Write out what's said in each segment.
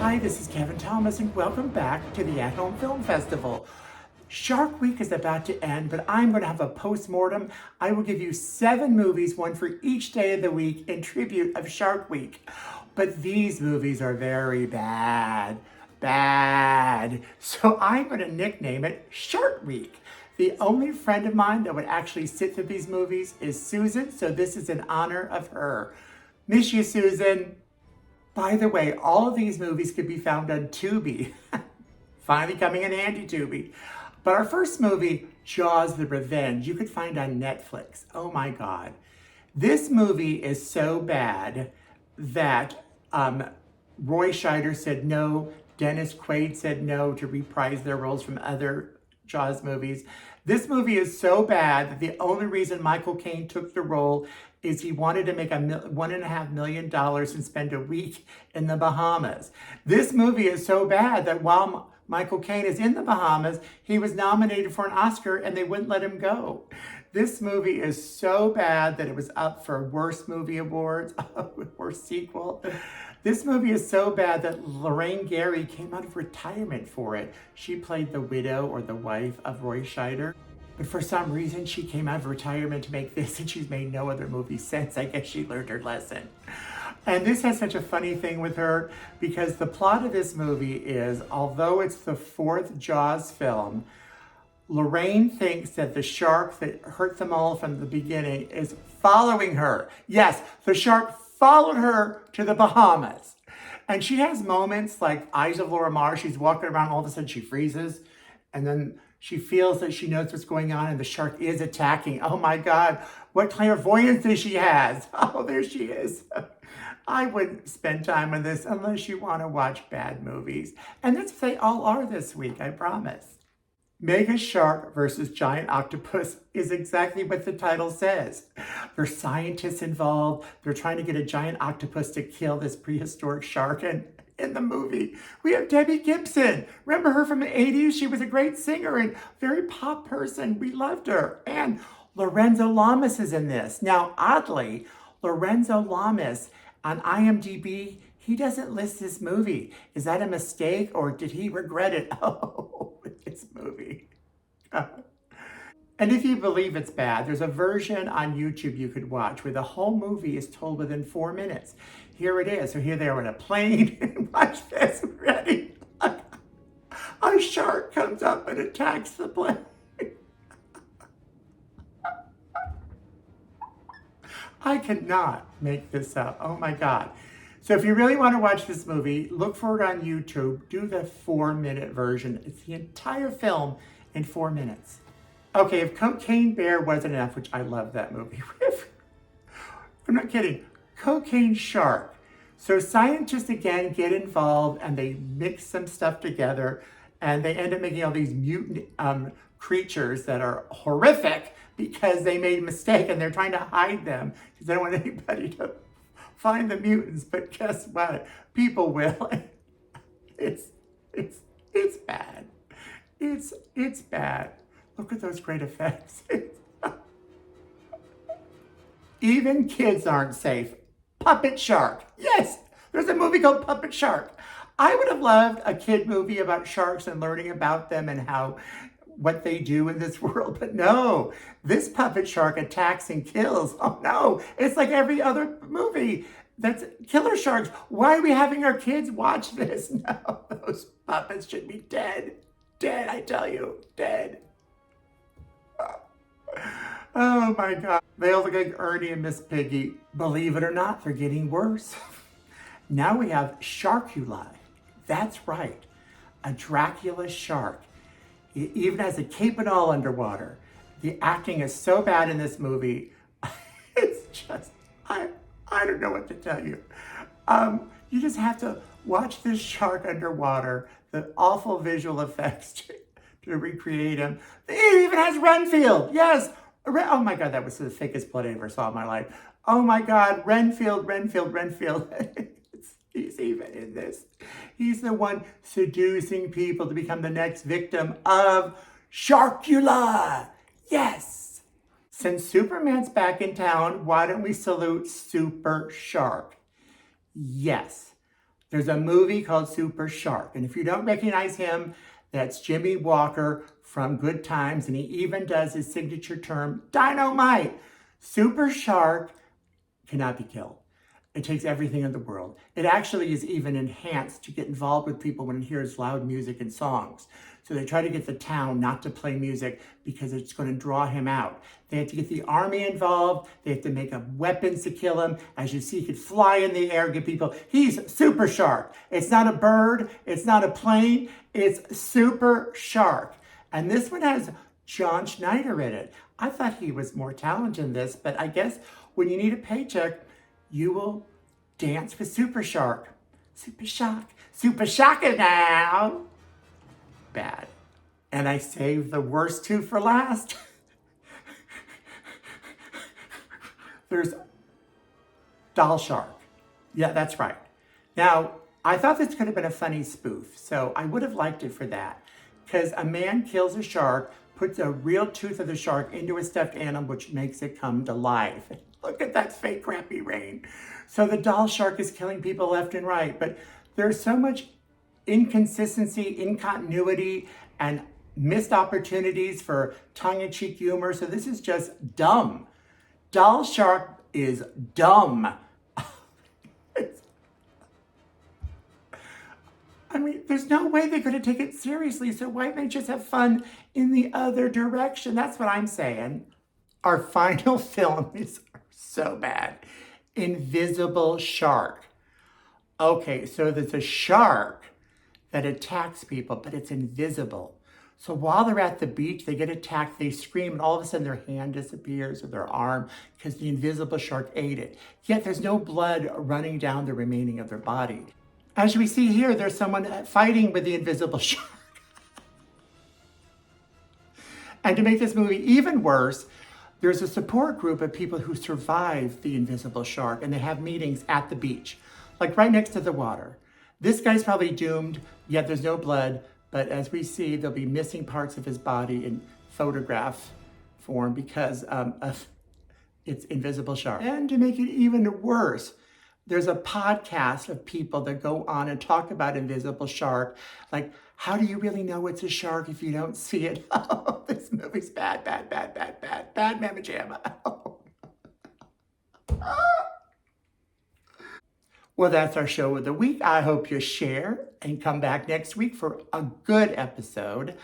Hi, this is Kevin Thomas, and welcome back to the At Home Film Festival. Shark Week is about to end, but I'm going to have a post-mortem. I will give you 7 movies, one for each day of the week, in tribute of Shark Week. But these movies are very bad. Bad. So I'm going to nickname it Shark Week. The only friend of mine that would actually sit through these movies is Susan, so this is in honor of her. Miss you, Susan. By the way, all of these movies could be found on Tubi. Finally coming in handy, Tubi. But our first movie, Jaws: The Revenge, you could find on Netflix. Oh my God. This movie is so bad that Roy Scheider said no, Dennis Quaid said no to reprise their roles from other Jaws movies. This movie is so bad that the only reason Michael Caine took the role is he wanted to make $1.5 million and spend a week in the Bahamas. This movie is so bad that while Michael Caine is in the Bahamas, he was nominated for an Oscar and they wouldn't let him go. This movie is so bad that it was up for Worst Movie Awards, Worst Sequel. This movie is so bad that Lorraine Gary came out of retirement for it. She played the widow or the wife of Roy Scheider. But for some reason, she came out of retirement to make this, and she's made no other movie since. I guess she learned her lesson. And this has such a funny thing with her because the plot of this movie is, although it's the 4th Jaws film, Lorraine thinks that the shark that hurt them all from the beginning is following her. Yes, the shark followed her to the Bahamas. And she has moments like Eyes of Laura Mars. She's walking around, all of a sudden she freezes. And then she feels that she knows what's going on and the shark is attacking. Oh my God, what clairvoyance she has. Oh, there she is. I wouldn't spend time on this unless you want to watch bad movies. And that's what they all are this week, I promise. Mega Shark versus Giant Octopus is exactly what the title says. There's scientists involved. They're trying to get a giant octopus to kill this prehistoric shark. And in the movie, we have Debbie Gibson. Remember her from the 80s? She was a great singer and very pop person. We loved her. And Lorenzo Lamas is in this. Now, oddly, Lorenzo Lamas on IMDb, he doesn't list this movie. Is that a mistake or did he regret it? Oh, this movie. And if you believe it's bad, there's a version on YouTube you could watch where the whole movie is told within 4 minutes. Here it is. So here they are in a plane. Watch this. Ready? A shark comes up and attacks the plane. I cannot make this up. Oh my God. So if you really want to watch this movie, look for it on YouTube. Do the 4-minute version. It's the entire film in 4 minutes. Okay, if Cocaine Bear wasn't enough, which I love that movie. I'm not kidding. Cocaine Shark. So scientists again get involved and they mix some stuff together and they end up making all these mutant creatures that are horrific because they made a mistake and they're trying to hide them because they don't want anybody to find the mutants. But guess what? People will. It's bad. It's bad. Look at those great effects. Even kids aren't safe. Puppet Shark. Yes, there's a movie called Puppet Shark. I would have loved a kid movie about sharks and learning about them and what they do in this world. But no, this puppet shark attacks and kills. Oh no, it's like every other movie. That's killer sharks. Why are we having our kids watch this? No, those puppets should be dead. Dead, I tell you, dead. Oh my God. They all look like Ernie and Miss Piggy. Believe it or not, they're getting worse. Now we have Sharkula. That's right, a Dracula shark. It even has a cape and all underwater. The acting is so bad in this movie. It's just, I don't know what to tell you. You just have to watch this shark underwater, the awful visual effects to recreate him. It even has Renfield. Yes. Oh my God, that was the thickest blood I ever saw in my life. Oh my God, Renfield. He's even in this. He's the one seducing people to become the next victim of Sharkula. Yes. Since Superman's back in town, why don't we salute Super Shark? Yes. There's a movie called Super Shark. And if you don't recognize him, that's Jimmy Walker from Good Times. And he even does his signature term, dynamite. Super Shark cannot be killed. It takes everything in the world. It actually is even enhanced to get involved with people when it hears loud music and songs. So they try to get the town not to play music because it's going to draw him out. They have to get the army involved. They have to make up weapons to kill him. As you see, he could fly in the air, get people. He's Super Shark. It's not a bird. It's not a plane. It's Super Shark. And this one has John Schneider in it. I thought he was more talented in this, but I guess when you need a paycheck, you will dance with Super Shark. Super Shark. Super Shark now. Bad. And I saved the worst two for last. There's Doll Shark. Yeah, that's right. Now, I thought this could have been a funny spoof, so I would have liked it for that. Because a man kills a shark, puts a real tooth of the shark into a stuffed animal, which makes it come to life. Look at that fake crappy rain. So the doll shark is killing people left and right, but there's so much inconsistency, incontinuity, and missed opportunities for tongue-in-cheek humor. So this is just dumb. Doll Shark is dumb. I mean, there's no way they're going to take it seriously, so why don't they just have fun in the other direction? That's what I'm saying. Our final film is so bad. Invisible Shark. Okay, so there's a shark that attacks people, but it's invisible. So while they're at the beach, they get attacked, they scream, and all of a sudden their hand disappears or their arm because the invisible shark ate it. Yet there's no blood running down the remaining of their body. As we see here, there's someone fighting with the invisible shark. And to make this movie even worse, there's a support group of people who survived the invisible shark, and they have meetings at the beach, like right next to the water. This guy's probably doomed, yet there's no blood, but as we see, there'll be missing parts of his body in photograph form because of its invisible shark. And to make it even worse, there's a podcast of people that go on and talk about invisible shark. Like, how do you really know it's a shark if you don't see it? Oh, this movie's bad, bad, bad, bad, bad, bad mamma jamma. Well, that's our show of the week. I hope you share and come back next week for a good episode.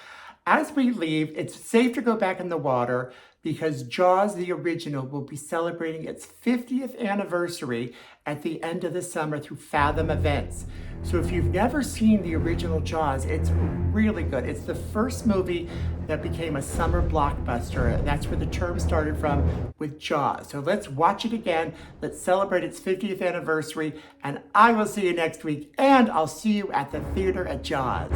As we leave, it's safe to go back in the water because Jaws, the original, will be celebrating its 50th anniversary at the end of the summer through Fathom Events. So if you've never seen the original Jaws, it's really good. It's the first movie that became a summer blockbuster. That's where the term started from with Jaws. So let's watch it again. Let's celebrate its 50th anniversary. And I will see you next week. And I'll see you at the theater at Jaws.